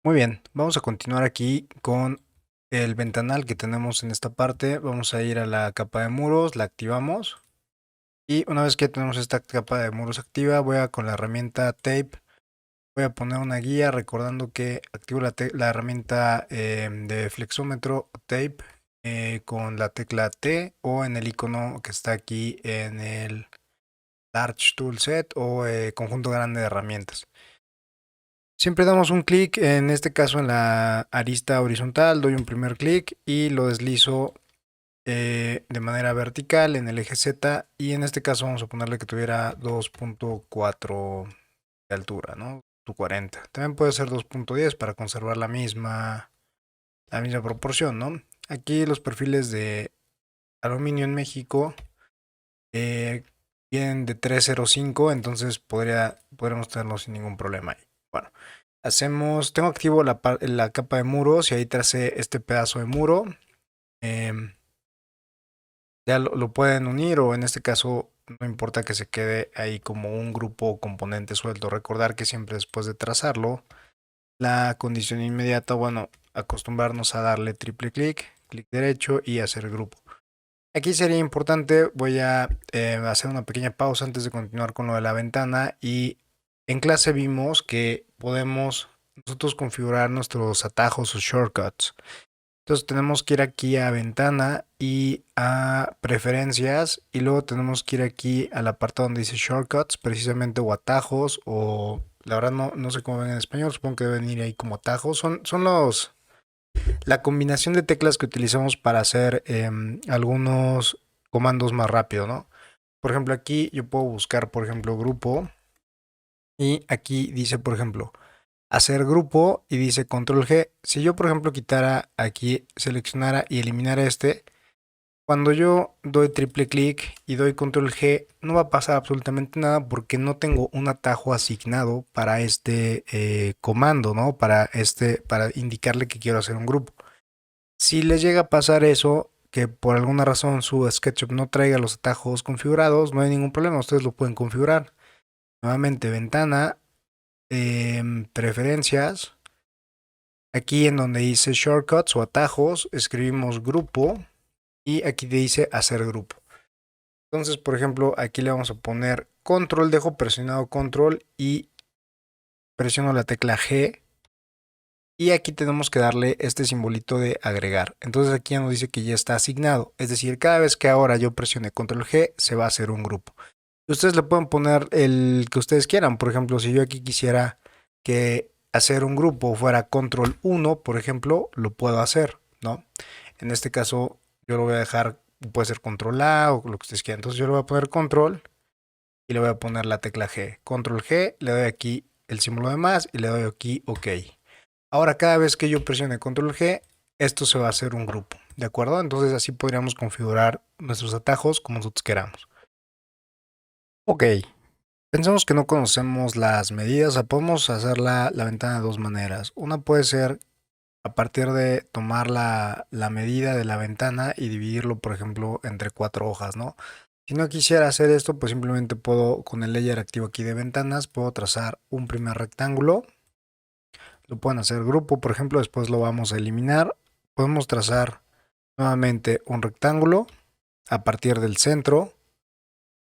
Muy bien, vamos a continuar aquí con el ventanal que tenemos en esta parte. Vamos a ir a la capa de muros, la activamos. Y una vez que tenemos esta capa de muros activa, voy a con la herramienta Tape, voy a poner una guía recordando que activo la herramienta de flexómetro Tape con la tecla T o en el icono que está aquí en el Large Toolset o conjunto grande de herramientas. Siempre damos un clic, en este caso en la arista horizontal, doy un primer clic y lo deslizo de manera vertical en el eje Z, y en este caso vamos a ponerle que tuviera 2.4 de altura, ¿no? 40. También puede ser 2.10 para conservar la misma proporción, ¿no? Aquí los perfiles de aluminio en México eh, vienen de 305, entonces podríamos tenerlo sin ningún problema ahí. Bueno, tengo activo la capa de muros y ahí tracé este pedazo de muro. em, ya lo pueden unir, o en este caso no importa que se quede ahí como un grupo o componente suelto. Recordar que siempre después de trazarlo, la condición inmediata, bueno, acostumbrarnos a darle triple clic, clic derecho y hacer grupo. Aquí sería importante, voy a hacer una pequeña pausa antes de continuar con lo de la ventana. Y en clase vimos que podemos nosotros configurar nuestros atajos o shortcuts. Entonces tenemos que ir aquí a ventana y a preferencias, y luego tenemos que ir aquí al apartado donde dice shortcuts, precisamente, o atajos, o la verdad no sé cómo ven en español, supongo que deben ir ahí como atajos. Son la combinación de teclas que utilizamos para hacer algunos comandos más rápido, ¿no? Por ejemplo, aquí yo puedo buscar, por ejemplo, grupo, y aquí dice, por ejemplo, hacer grupo, y dice control G. Si yo, por ejemplo, quitara aquí, seleccionara y eliminara cuando yo doy triple clic y doy control G, no va a pasar absolutamente nada porque no tengo un atajo asignado para este comando, ¿no? Para indicarle que quiero hacer un grupo. Si les llega a pasar eso, que por alguna razón su SketchUp no traiga los atajos configurados, no hay ningún problema, ustedes lo pueden configurar. Nuevamente, ventana, preferencias, aquí en donde dice shortcuts o atajos, escribimos grupo y aquí dice hacer grupo. Entonces, por ejemplo, aquí le vamos a poner control, dejo presionado control y presiono la tecla G. Y aquí tenemos que darle este simbolito de agregar. Entonces aquí ya nos dice que ya está asignado. Es decir, cada vez que ahora yo presione control G, se va a hacer un grupo. Ustedes le pueden poner el que ustedes quieran. Por ejemplo, si yo aquí quisiera que hacer un grupo fuera control 1, por ejemplo, lo puedo hacer, ¿no? En este caso, yo lo voy a dejar, puede ser control A o lo que ustedes quieran. Entonces yo le voy a poner control y le voy a poner la tecla G. Control G, le doy aquí el símbolo de más y le doy aquí OK. Ahora, cada vez que yo presione control G, esto se va a hacer un grupo, ¿de acuerdo? Entonces así podríamos configurar nuestros atajos como nosotros queramos. Ok, pensamos que no conocemos las medidas, o sea, podemos hacer la ventana de dos maneras. Una puede ser a partir de tomar la medida de la ventana y dividirlo, por ejemplo, entre 4 hojas, ¿no? Si no quisiera hacer esto, pues simplemente puedo, con el layer activo aquí de ventanas, puedo trazar un primer rectángulo. Lo pueden hacer grupo, por ejemplo, después lo vamos a eliminar. Podemos trazar nuevamente un rectángulo a partir del centro.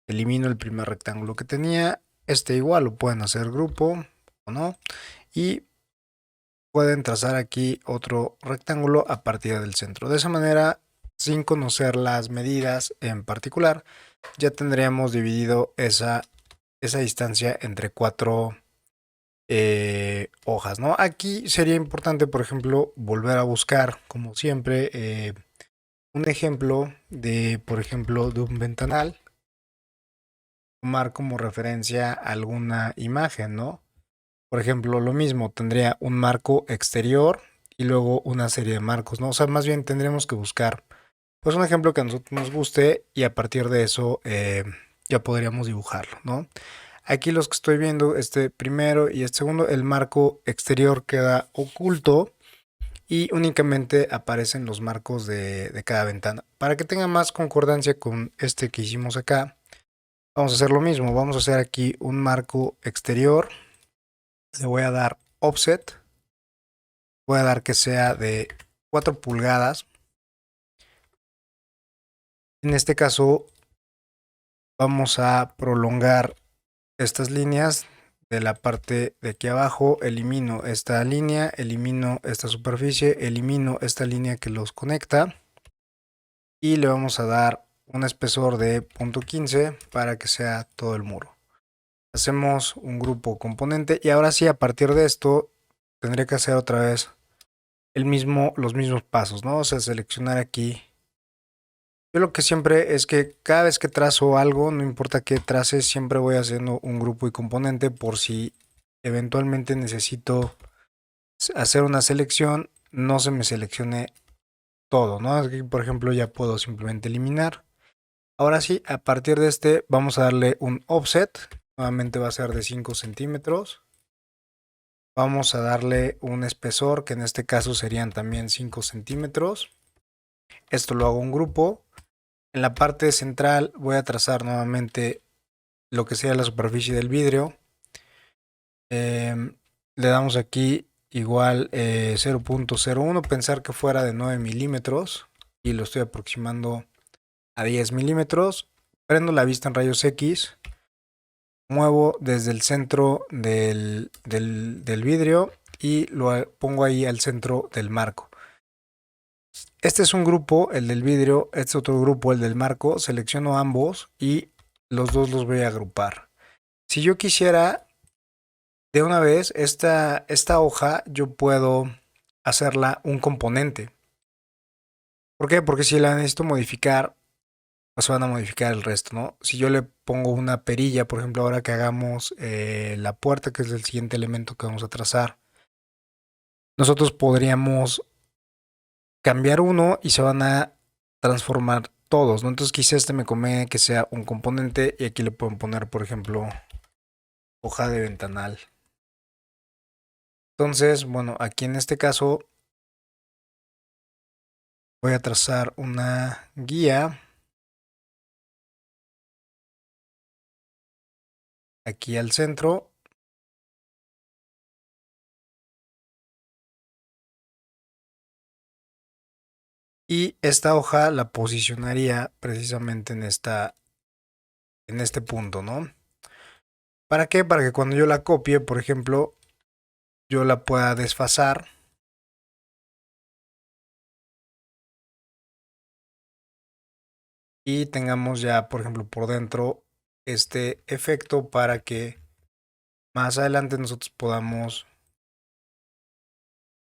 Elimino el primer rectángulo que tenía. Este igual lo pueden hacer grupo o no. Y pueden trazar aquí otro rectángulo a partir del centro. De esa manera, sin conocer las medidas en particular, ya tendríamos dividido esa distancia entre 4 hojas, ¿no? Aquí sería importante, por ejemplo, volver a buscar, como siempre, un ejemplo de, por ejemplo, de un ventanal, tomar como referencia alguna imagen, ¿no? Por ejemplo, lo mismo, tendría un marco exterior y luego una serie de marcos, ¿no? O sea, más bien tendríamos que buscar, pues, un ejemplo que a nosotros nos guste, y a partir de eso ya podríamos dibujarlo, ¿no? Aquí los que estoy viendo, este primero y este segundo, el marco exterior queda oculto y únicamente aparecen los marcos de cada ventana. Para que tenga más concordancia con este que hicimos acá, vamos a hacer lo mismo. Vamos a hacer aquí un marco exterior. Le voy a dar offset voy a dar que sea de 4 pulgadas. En este caso vamos a prolongar estas líneas de la parte de aquí abajo. Elimino esta línea, elimino esta superficie, elimino esta línea que los conecta y le vamos a dar un espesor de 0.15 para que sea todo el muro. Hacemos un grupo componente y ahora sí, a partir de esto tendré que hacer otra vez los mismos pasos, ¿no? O sea, seleccionar aquí. Yo lo que siempre es que cada vez que trazo algo, no importa qué trace, siempre voy haciendo un grupo y componente por si eventualmente necesito hacer una selección, no se me seleccione todo, ¿no? Aquí, por ejemplo, ya puedo simplemente eliminar. Ahora sí, a partir de este vamos a darle un offset. Nuevamente va a ser de 5 centímetros. Vamos a darle un espesor, que en este caso serían también 5 centímetros. Esto lo hago un grupo. En la parte central voy a trazar nuevamente lo que sea la superficie del vidrio. Le damos aquí igual 0.01, pensar que fuera de 9 milímetros y lo estoy aproximando a 10 milímetros. Prendo la vista en rayos X, muevo desde el centro del vidrio y lo pongo ahí al centro del marco. Este es un grupo, el del vidrio, este es otro grupo, el del marco. Selecciono ambos y los dos los voy a agrupar. Si yo quisiera de una vez, esta hoja yo puedo hacerla un componente. ¿Por qué? Porque si la necesito modificar, pues van a modificar el resto, ¿no? Si yo le pongo una perilla, por ejemplo, ahora que hagamos la puerta, que es el siguiente elemento que vamos a trazar, nosotros podríamos cambiar uno y se van a transformar todos, ¿no? Entonces quizá este me conviene que sea un componente y aquí le pueden poner, por ejemplo, hoja de ventanal. Entonces, bueno, aquí en este caso voy a trazar una guía aquí al centro. Y esta hoja la posicionaría precisamente en este punto, ¿no? ¿Para qué? Para que cuando yo la copie, por ejemplo, yo la pueda desfasar. Y tengamos ya, por ejemplo, por dentro este efecto para que más adelante nosotros podamos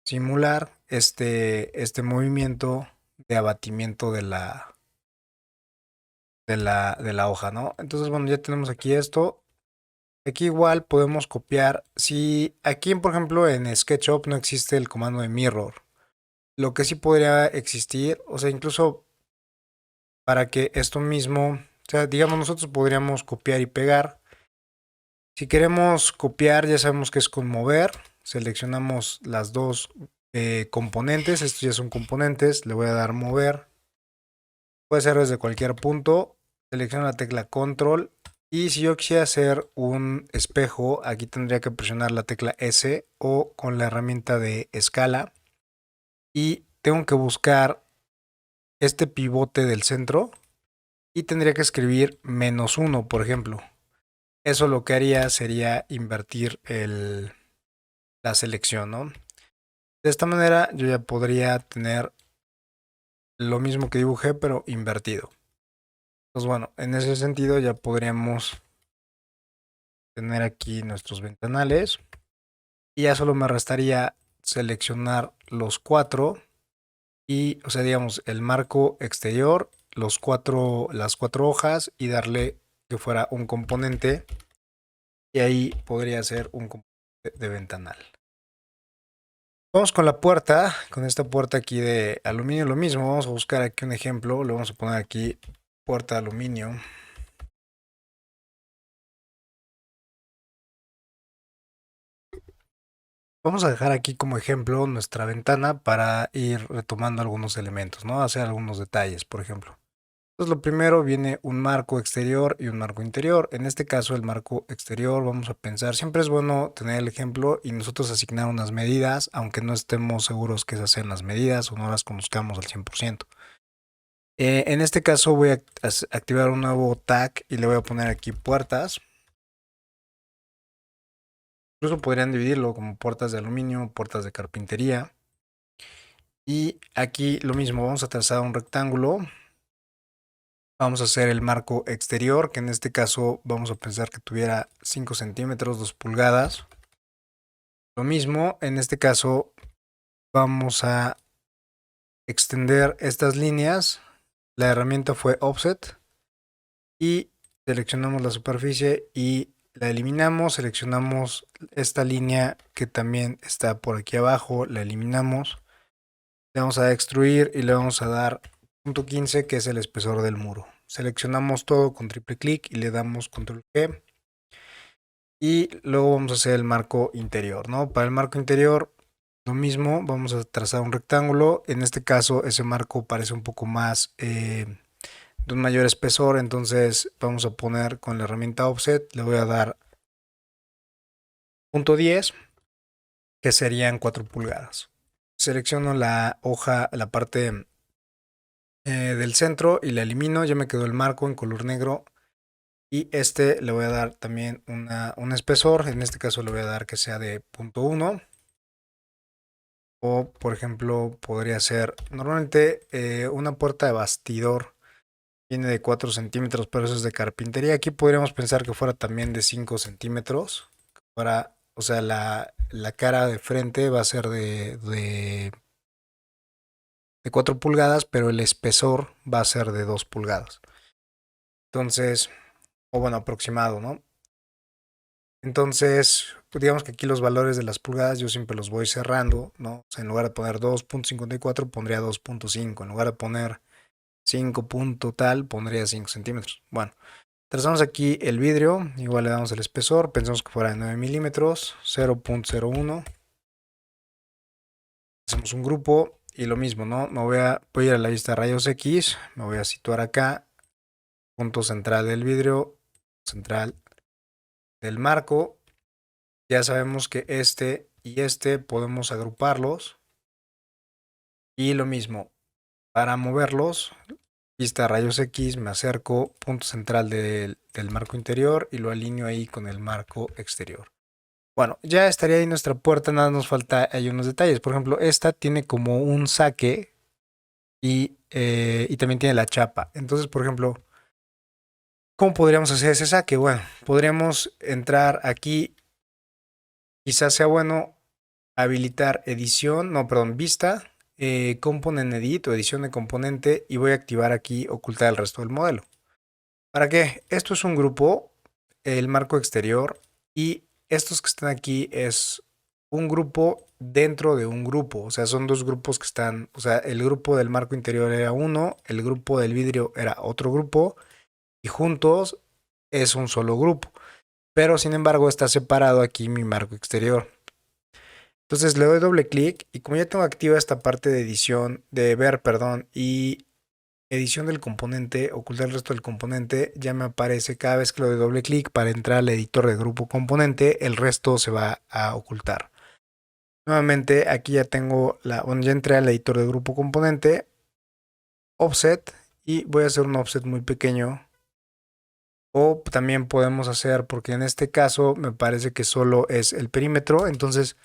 simular este movimiento de abatimiento de la hoja, ¿no? Entonces, bueno, ya tenemos aquí esto. Aquí igual podemos copiar. Si aquí, por ejemplo, en SketchUp no existe el comando de mirror, lo que sí podría existir, o sea, incluso para que esto mismo, o sea, digamos, nosotros podríamos copiar y pegar. Si queremos copiar, ya sabemos que es con mover. Seleccionamos las dos componentes. Estos ya son componentes. Le voy a dar mover. Puede ser desde cualquier punto. Selecciono la tecla control. Y si yo quisiera hacer un espejo, aquí tendría que presionar la tecla S o con la herramienta de escala. Y tengo que buscar este pivote del centro. Y tendría que escribir -1, por ejemplo. Eso lo que haría sería invertir la selección, ¿no? De esta manera yo ya podría tener lo mismo que dibujé, pero invertido. Pues bueno, en ese sentido ya podríamos tener aquí nuestros ventanales. Y ya solo me restaría seleccionar los cuatro. Y, o sea, digamos, el marco exterior, las cuatro hojas y darle que fuera un componente. Y ahí podría ser un componente de ventanal. Vamos con la puerta, con esta puerta aquí de aluminio, lo mismo. Vamos a buscar aquí un ejemplo, le vamos a poner aquí puerta de aluminio. Vamos a dejar aquí como ejemplo nuestra ventana para ir retomando algunos elementos, ¿no? Hacer algunos detalles, por ejemplo. Entonces lo primero viene un marco exterior y un marco interior. En este caso el marco exterior vamos a pensar, siempre es bueno tener el ejemplo y nosotros asignar unas medidas, aunque no estemos seguros que esas sean las medidas o no las conozcamos al 100%. En este caso voy a activar un nuevo tag y le voy a poner aquí puertas. Incluso podrían dividirlo como puertas de aluminio, puertas de carpintería. Y aquí lo mismo, vamos a trazar un rectángulo. Vamos a hacer el marco exterior, que en este caso vamos a pensar que tuviera 5 centímetros, 2 pulgadas. Lo mismo, en este caso vamos a extender estas líneas. La herramienta fue Offset y seleccionamos la superficie y la eliminamos. Seleccionamos esta línea que también está por aquí abajo, la eliminamos. Le vamos a extruir y le vamos a dar .15, que es el espesor del muro. Seleccionamos todo con triple clic y le damos control G. Y luego vamos a hacer el marco interior, ¿no? Para el marco interior, lo mismo, vamos a trazar un rectángulo. En este caso, ese marco parece un poco más de un mayor espesor, entonces vamos a poner con la herramienta Offset, le voy a dar .10, que serían 4 pulgadas. Selecciono la hoja, la parte del centro y la elimino. Ya me quedó el marco en color negro. Y este le voy a dar también un espesor. En este caso le voy a dar que sea de .1. O por ejemplo podría ser, normalmente una puerta de bastidor viene de 4 centímetros, pero eso es de carpintería. Aquí podríamos pensar que fuera también de 5 centímetros. O sea, la cara de frente va a ser de 4 pulgadas, pero el espesor va a ser de 2 pulgadas. Entonces, o bueno, aproximado, ¿no? Entonces, digamos que aquí los valores de las pulgadas yo siempre los voy cerrando, ¿no? O sea, en lugar de poner 2.54 pondría 2.5. En lugar de poner 5 punto tal, pondría 5 centímetros. Bueno, trazamos aquí el vidrio, igual le damos el espesor, pensamos que fuera de 9 milímetros, 0.01. Hacemos un grupo y lo mismo, ¿no? Voy a ir a la vista de rayos X, me voy a situar acá, punto central del vidrio, central del marco. Ya sabemos que este y este podemos agruparlos. Y lo mismo, para moverlos, vista rayos X, me acerco, punto central del marco interior y lo alineo ahí con el marco exterior. Bueno, ya estaría ahí nuestra puerta, nada nos falta, hay unos detalles. Por ejemplo, esta tiene como un saque y también tiene la chapa. Entonces, por ejemplo, ¿cómo podríamos hacer ese saque? Bueno, podríamos entrar aquí, quizás sea bueno habilitar edición, no, perdón, vista, component edit o edición de componente y voy a activar aquí ocultar el resto del modelo. ¿Para qué? Esto es un grupo, el marco exterior y estos que están aquí es un grupo dentro de un grupo, o sea, son dos grupos que están, o sea, el grupo del marco interior era uno, el grupo del vidrio era otro grupo y juntos es un solo grupo, pero sin embargo está separado aquí mi marco exterior. Entonces le doy doble clic y como ya tengo activa esta parte de edición, de ver, perdón, y edición del componente, ocultar el resto del componente, ya me aparece cada vez que le doy doble clic para entrar al editor de grupo componente, el resto se va a ocultar. Nuevamente aquí ya tengo ya entré al editor de grupo componente, offset, y voy a hacer un offset muy pequeño. O también podemos hacer, porque en este caso me parece que solo es el perímetro, entonces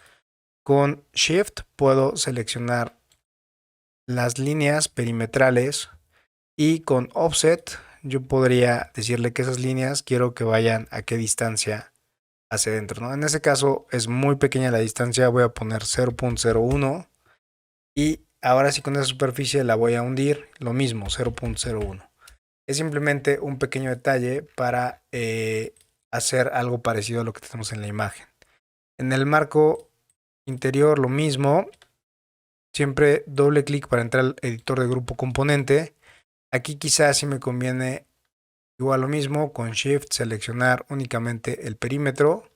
con Shift puedo seleccionar las líneas perimetrales y con Offset yo podría decirle que esas líneas quiero que vayan a qué distancia hacia adentro, ¿no? En ese caso es muy pequeña la distancia, voy a poner 0.01 y ahora sí con esa superficie la voy a hundir, lo mismo, 0.01. Es simplemente un pequeño detalle para hacer algo parecido a lo que tenemos en la imagen. En el marco interior lo mismo, siempre doble clic para entrar al editor de grupo componente. Aquí quizás sí me conviene igual lo mismo, con Shift seleccionar únicamente el perímetro.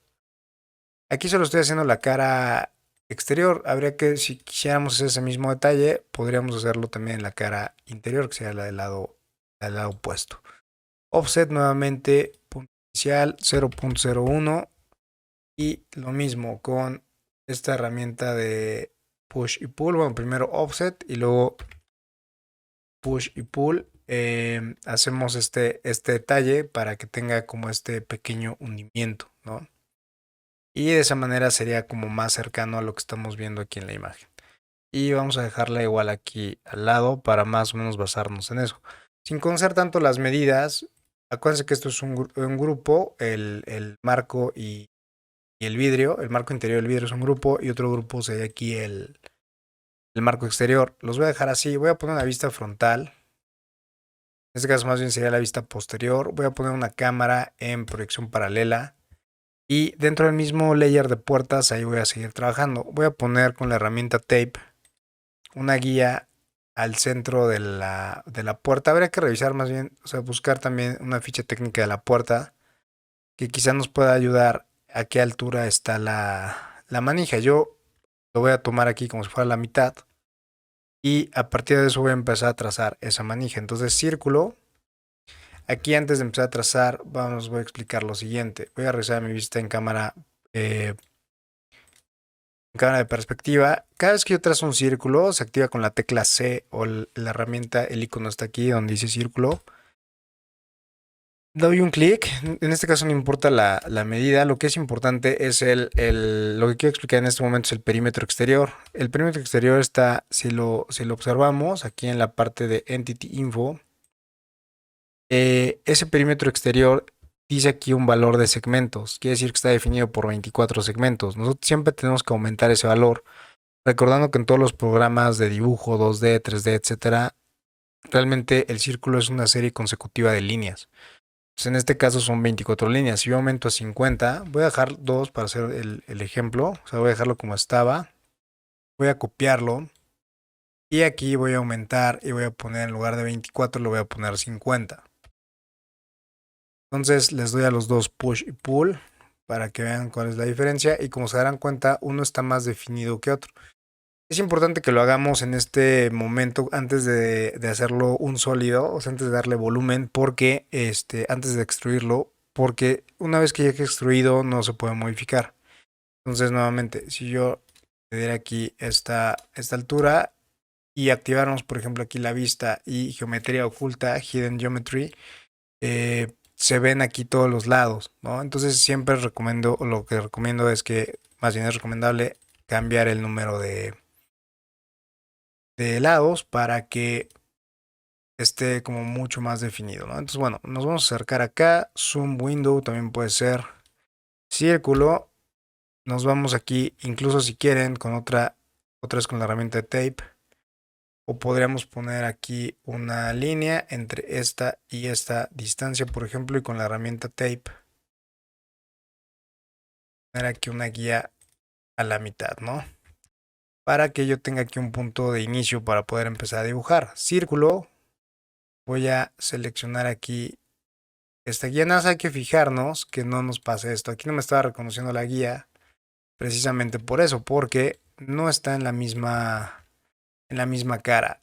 Aquí solo estoy haciendo la cara exterior. Habría que, si quisiéramos hacer ese mismo detalle, podríamos hacerlo también en la cara interior, que sería la del lado al lado opuesto. Offset nuevamente, punto inicial 0.01 y lo mismo con esta herramienta de push y pull. Bueno, primero offset y luego push y pull. Hacemos este detalle para que tenga como este pequeño hundimiento, ¿no? Y de esa manera sería como más cercano a lo que estamos viendo aquí en la imagen. Y vamos a dejarla igual aquí al lado para más o menos basarnos en eso. Sin conocer tanto las medidas, acuérdense que esto es un grupo, el marco y el vidrio. El marco interior del vidrio es un grupo y otro grupo sería aquí el marco exterior. Los voy a dejar así. Voy a poner una vista frontal. En este caso más bien sería la vista posterior. Voy a poner una cámara en proyección paralela. Y dentro del mismo layer de puertas, ahí voy a seguir trabajando. Voy a poner con la herramienta tape una guía al centro de la puerta. Habría que revisar más bien, o sea, buscar también una ficha técnica de la puerta que quizá nos pueda ayudar a qué altura está la manija. Yo lo voy a tomar aquí como si fuera la mitad y a partir de eso voy a empezar a trazar esa manija. Entonces, círculo. Aquí antes de empezar a trazar, voy a explicar lo siguiente. Voy a revisar mi vista en cámara de perspectiva. Cada vez que yo trazo un círculo, se activa con la tecla C o la herramienta, el icono está aquí donde dice círculo. Doy un clic, en este caso no importa la medida, lo que es importante es lo que quiero explicar en este momento es el perímetro exterior. El perímetro exterior está, si lo observamos, aquí en la parte de Entity Info, ese perímetro exterior dice aquí un valor de segmentos, quiere decir que está definido por 24 segmentos. Nosotros siempre tenemos que aumentar ese valor, recordando que en todos los programas de dibujo 2D, 3D, etcétera, realmente el círculo es una serie consecutiva de líneas. Pues en este caso son 24 líneas. Si yo aumento a 50, voy a dejar 2 para hacer el ejemplo. O sea, voy a dejarlo como estaba. Voy a copiarlo. Y aquí voy a aumentar y voy a poner en lugar de 24, lo voy a poner 50. Entonces les doy a los dos push y pull para que vean cuál es la diferencia. Y como se darán cuenta, uno está más definido que otro. Es importante que lo hagamos en este momento antes de hacerlo un sólido, o sea, antes de darle volumen, porque antes de extruirlo, porque una vez que ya quede extruido no se puede modificar. Entonces, nuevamente, si yo le diera aquí esta altura y activáramos, por ejemplo, aquí la vista y geometría oculta, Hidden Geometry, se ven aquí todos los lados, ¿no? Entonces, siempre recomiendo, o lo que recomiendo es que, más bien es recomendable cambiar el número de lados para que esté como mucho más definido, ¿no? Entonces, bueno, nos vamos a acercar acá. Zoom window también puede ser círculo. Nos vamos aquí, incluso si quieren, con otra vez con la herramienta de tape. O podríamos poner aquí una línea entre esta y esta distancia, por ejemplo, y con la herramienta tape poner aquí una guía a la mitad, ¿no? Para que yo tenga aquí un punto de inicio para poder empezar a dibujar. Círculo. Voy a seleccionar aquí esta guía. Nada más hay que fijarnos que no nos pase esto. Aquí no me estaba reconociendo la guía precisamente por eso, porque no está en la misma cara.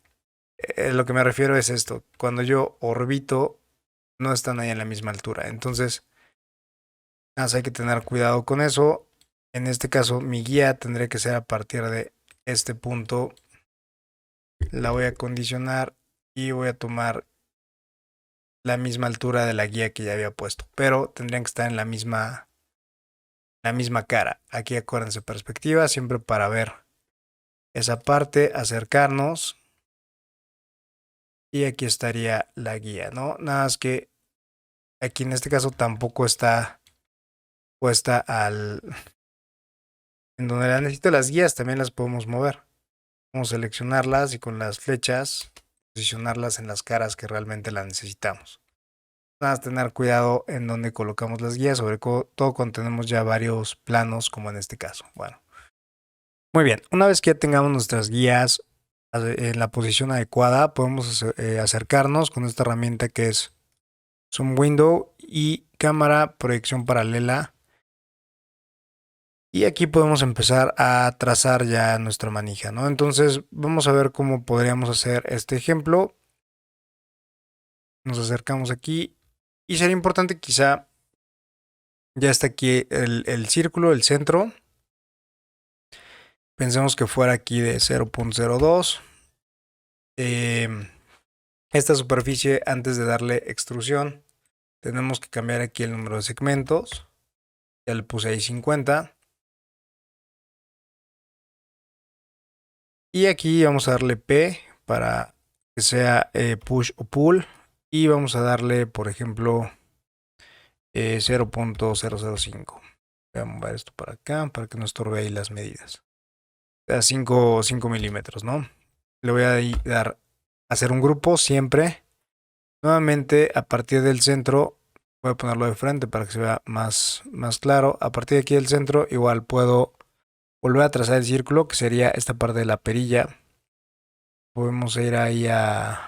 Lo que me refiero es esto. Cuando yo orbito, no están ahí en la misma altura. Entonces, nada más hay que tener cuidado con eso. En este caso, mi guía tendría que ser a partir de este punto. La voy a condicionar y voy a tomar la misma altura de la guía que ya había puesto, pero tendrían que estar en la misma cara. Aquí acuérdense, perspectiva, siempre para ver esa parte, acercarnos. Y aquí estaría la guía, ¿no? Nada más que aquí en este caso tampoco está puesta en donde la necesito. Las guías también las podemos mover. Vamos a seleccionarlas y con las flechas posicionarlas en las caras que realmente las necesitamos. Nada más tener cuidado en donde colocamos las guías, sobre todo cuando tenemos ya varios planos, como en este caso. Bueno, muy bien. Una vez que ya tengamos nuestras guías en la posición adecuada, podemos acercarnos con esta herramienta que es Zoom Window y cámara proyección paralela. Y aquí podemos empezar a trazar ya nuestra manija, ¿no? Entonces vamos a ver cómo podríamos hacer este ejemplo. Nos acercamos aquí y sería importante quizá, ya está aquí el círculo, el centro. Pensemos que fuera aquí de 0.02. Esta superficie, antes de darle extrusión, tenemos que cambiar aquí el número de segmentos. Ya le puse ahí 50. Y aquí vamos a darle P para que sea push o pull. Y vamos a darle, por ejemplo, 0.005. Voy a mover esto para acá para que no estorbe ahí las medidas. O sea, 5 milímetros, ¿no? Le voy a dar, hacer un grupo siempre. Nuevamente, a partir del centro, voy a ponerlo de frente para que se vea más claro. A partir de aquí del centro, igual puedo volver a trazar el círculo, que sería esta parte de la perilla. Podemos ir ahí a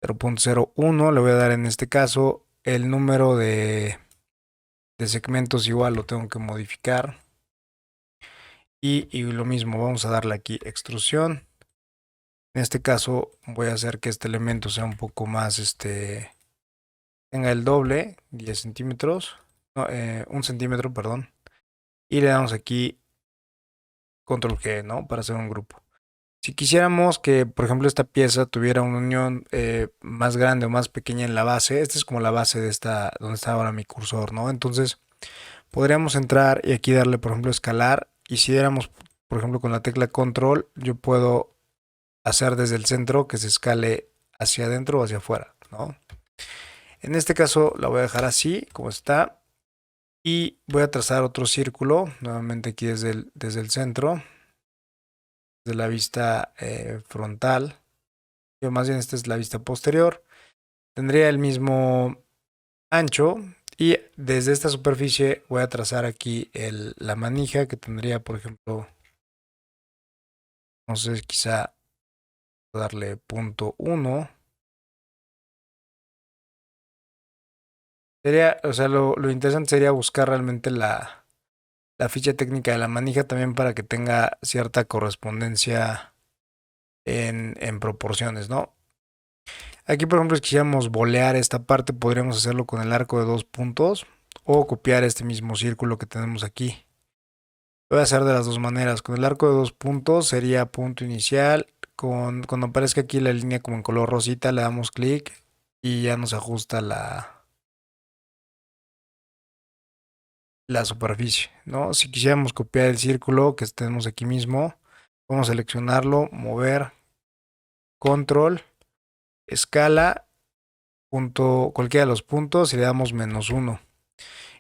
0.01. Le voy a dar en este caso el número de segmentos, igual lo tengo que modificar. Y lo mismo, vamos a darle aquí extrusión. En este caso voy a hacer que este elemento sea un poco más, tenga el doble, 10 centímetros, no, 1 centímetro, perdón. Y le damos aquí control G, ¿no? Para hacer un grupo. Si quisiéramos que, por ejemplo, esta pieza tuviera una unión más grande o más pequeña en la base, esta es como la base de esta, donde está ahora mi cursor, ¿no? Entonces, podríamos entrar y aquí darle, por ejemplo, escalar. Y si diéramos, por ejemplo, con la tecla control, yo puedo hacer desde el centro que se escale hacia adentro o hacia afuera, ¿no? En este caso la voy a dejar así, como está. Y voy a trazar otro círculo, nuevamente aquí desde el centro, de la vista frontal. Yo más bien esta es la vista posterior. Tendría el mismo ancho. Y desde esta superficie voy a trazar aquí la manija que tendría, por ejemplo, no sé, quizá darle punto 1. Sería, o sea, lo interesante sería buscar realmente la ficha técnica de la manija también para que tenga cierta correspondencia en proporciones, ¿no? Aquí, por ejemplo, si quisiéramos bolear esta parte, podríamos hacerlo con el arco de 2 puntos o copiar este mismo círculo que tenemos aquí. Lo voy a hacer de las dos maneras. Con el arco de 2 puntos sería punto inicial. Cuando aparezca aquí la línea como en color rosita, le damos clic y ya nos ajusta la superficie, ¿no? Si quisiéramos copiar el círculo que tenemos aquí mismo, vamos a seleccionarlo, mover, control, escala, punto, cualquiera de los puntos y le damos -1.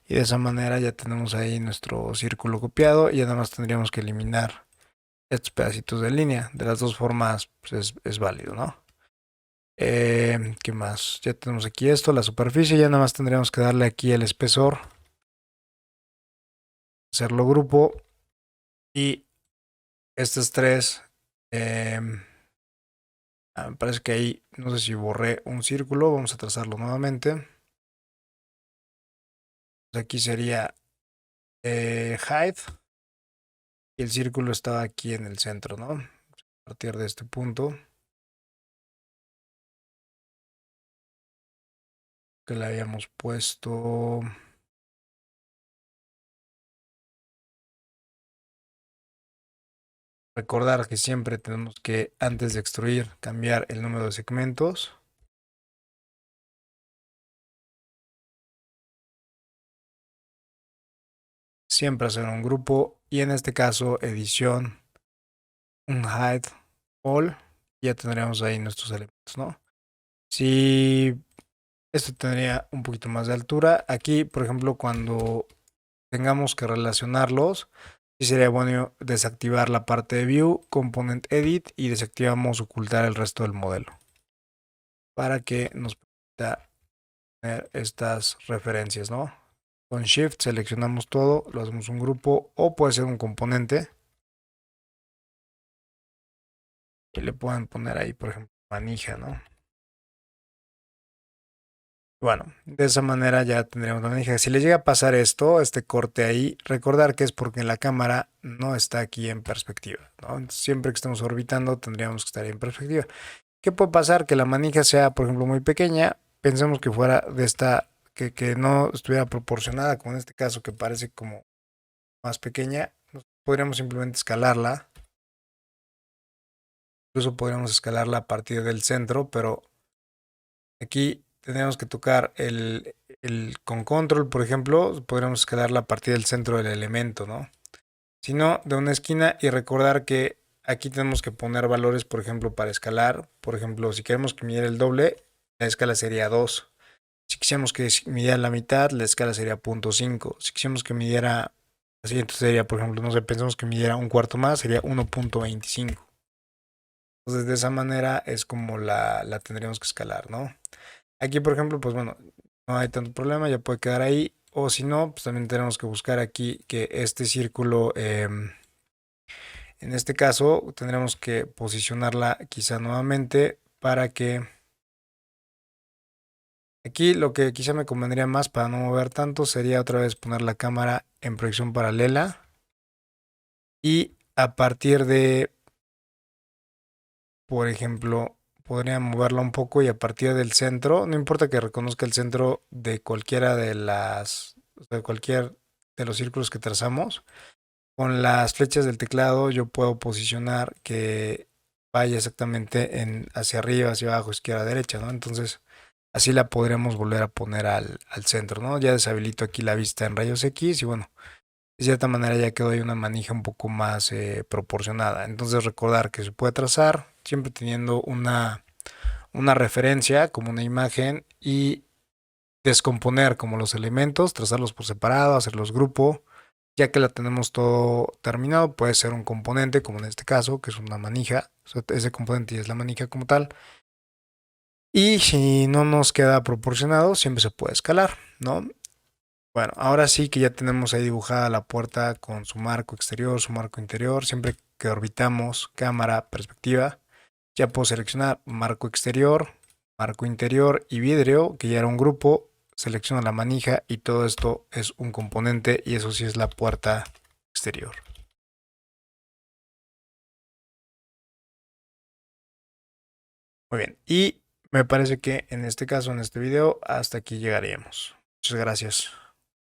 Y de esa manera ya tenemos ahí nuestro círculo copiado y ya nada más tendríamos que eliminar estos pedacitos de línea. De las dos formas pues es válido, ¿no? ¿Qué más? Ya tenemos aquí esto, la superficie, ya nada más tendríamos que darle aquí el espesor, hacerlo grupo y estos tres, me parece que ahí, no sé si borré un círculo, vamos a trazarlo nuevamente. Pues aquí sería height y el círculo estaba aquí en el centro, ¿no? A partir de este punto que le habíamos puesto. Recordar que siempre tenemos que, antes de extruir, cambiar el número de segmentos. Siempre hacer un grupo y en este caso edición, un hide all. Ya tendríamos ahí nuestros elementos, ¿no? Si esto tendría un poquito más de altura. Aquí, por ejemplo, cuando tengamos que relacionarlos, sí sería bueno desactivar la parte de View, Component Edit y desactivamos ocultar el resto del modelo para que nos permita tener estas referencias, ¿no? Con Shift seleccionamos todo, lo hacemos un grupo o puede ser un componente. Y le pueden poner ahí, por ejemplo, manija, ¿no? Bueno, de esa manera ya tendríamos la manija. Si le llega a pasar esto, este corte ahí, recordar que es porque la cámara no está aquí en perspectiva, ¿no? Entonces, siempre que estemos orbitando tendríamos que estar en perspectiva. ¿Qué puede pasar? Que la manija sea, por ejemplo, muy pequeña. Pensemos que fuera de esta, que no estuviera proporcionada, como en este caso, que parece como más pequeña. Podríamos simplemente escalarla. Incluso podríamos escalarla a partir del centro, pero aquí tenemos que tocar con control, por ejemplo, podríamos escalarla a partir del centro del elemento, ¿no? Si no, de una esquina y recordar que aquí tenemos que poner valores, por ejemplo, para escalar. Por ejemplo, si queremos que midiera el doble, la escala sería 2. Si quisiéramos que midiera la mitad, la escala sería 0.5. Si quisiéramos que midiera así, entonces sería, por ejemplo, no sé, pensamos que midiera un cuarto más, sería 1.25. Entonces, de esa manera es como la tendríamos que escalar, ¿no? Aquí, por ejemplo, pues bueno, no hay tanto problema, ya puede quedar ahí. O si no, pues también tenemos que buscar aquí que este círculo, en este caso, tendremos que posicionarla quizá nuevamente para que... Aquí lo que quizá me convendría más para no mover tanto sería otra vez poner la cámara en proyección paralela y a partir de, por ejemplo, podría moverla un poco y a partir del centro, no importa que reconozca el centro de cualquiera de de cualquier de los círculos que trazamos, con las flechas del teclado yo puedo posicionar que vaya exactamente hacia arriba, hacia abajo, izquierda, derecha, ¿no? Entonces, así la podremos volver a poner al centro, ¿no? Ya deshabilito aquí la vista en rayos X y bueno, de cierta manera ya quedó ahí una manija un poco más proporcionada. Entonces recordar que se puede trazar siempre teniendo una referencia como una imagen y descomponer como los elementos, trazarlos por separado, hacerlos grupo. Ya que la tenemos todo terminado, puede ser un componente, como en este caso, que es una manija. O sea, ese componente ya es la manija como tal. Y si no nos queda proporcionado, siempre se puede escalar, ¿no? Bueno, ahora sí que ya tenemos ahí dibujada la puerta con su marco exterior, su marco interior. Siempre que orbitamos cámara, perspectiva, ya puedo seleccionar marco exterior, marco interior y vidrio, que ya era un grupo. Selecciono la manija y todo esto es un componente y eso sí es la puerta exterior. Muy bien, y me parece que en este caso, en este video, hasta aquí llegaríamos. Muchas gracias.